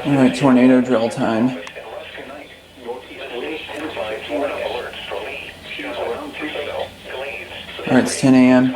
Alright, tornado drill time. Alright, it's 10 a.m.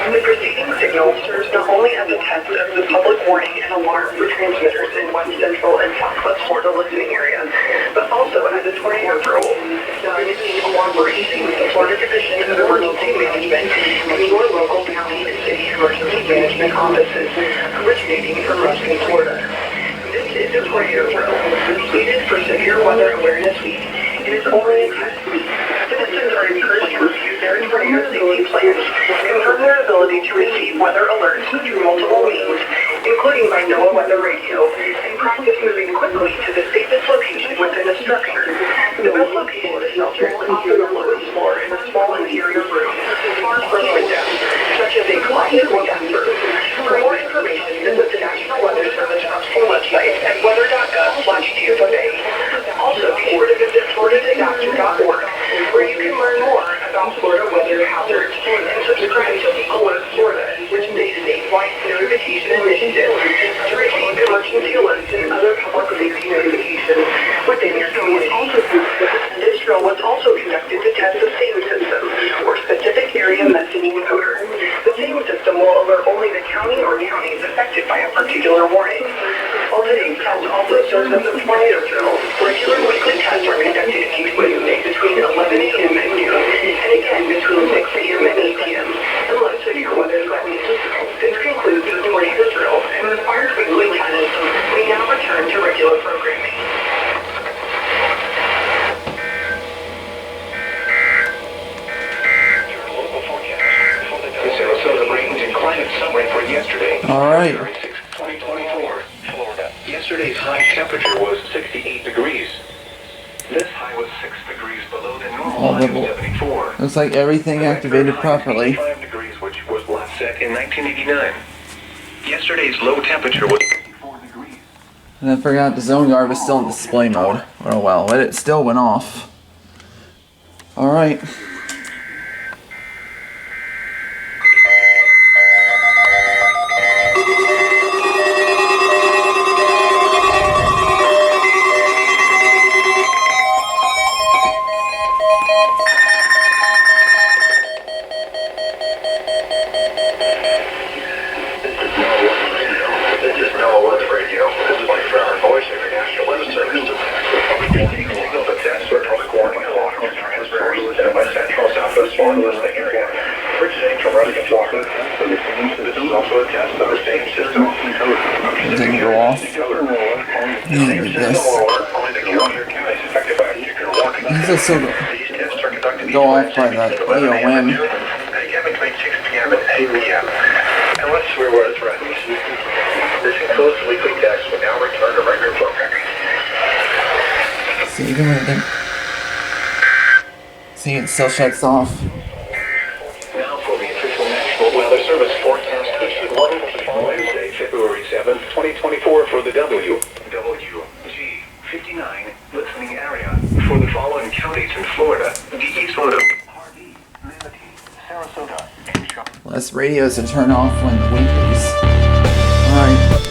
The preceding signal serves not only as a test of the public warning and alarm for transmitters in West Central and Southwest Florida listening areas, but also as a tornado drill done in cooperation with the Florida Division of Emergency Management and your local county and city emergency management offices originating from Ruskin, Florida. This is a tornado drill completed for Severe Weather Awareness Week. It is only a test. Citizens are encouraged to review their tornado safety plans, confirm their ability to receive weather alerts through multiple means, including by NOAA weather radio, and practice moving quickly to the safest location within a structure. The best location to shelter is often the lowest floor in a small interior room, far from windows, such as a closet or bathroom. For more information, visit the National Weather Service website at weather.gov/TFOA. Also, be sure to visit FloridaDisaster.org, where you can learn more about Florida weather hazards, and subscribe to Alert Florida, which is a statewide notification initiative to receive emergency alerts and other public safety notifications within your community. This drill was also conducted to test the SAME system, or Specific Area Messaging Encoder. The SAME system will alert only the county or counties affected by a particular warning. While today's test also serves as a tornado drill, regular weekly tests are conducted each Wednesday between 11 a.m. and noon, and again between 6 p.m. and 8 p.m. unless severe weather threatens. This concludes the tornado drill and required weekly tests. We now return to regular programming. The Sarasota Rains and Climate Summary for yesterday. Alright. 2024, Florida. Yesterday's high temperature was 68 degrees. This high was 6 degrees below the normal high of 74. Looks like everything activated properly. 5 degrees, which was last set in 1989. Yesterday's low temperature was 54 degrees. And I forgot the zone guard was still in display mode. Oh well, but it still went off. Alright. It didn't go off. Neither did this. These will still go off by the AOM. And let's swear word threatens. This includes weekly text will now return to regular programming. See, even when it see, it still shuts off. Now for the official National Weather Service forecast issued Wednesday, February 7th, 2024 for the WG59 listening area for the following counties in Florida: Magix, Harvey, Manatee, Sarasota, and Charlotte. Less radios to turn off when the weekdays. Alright.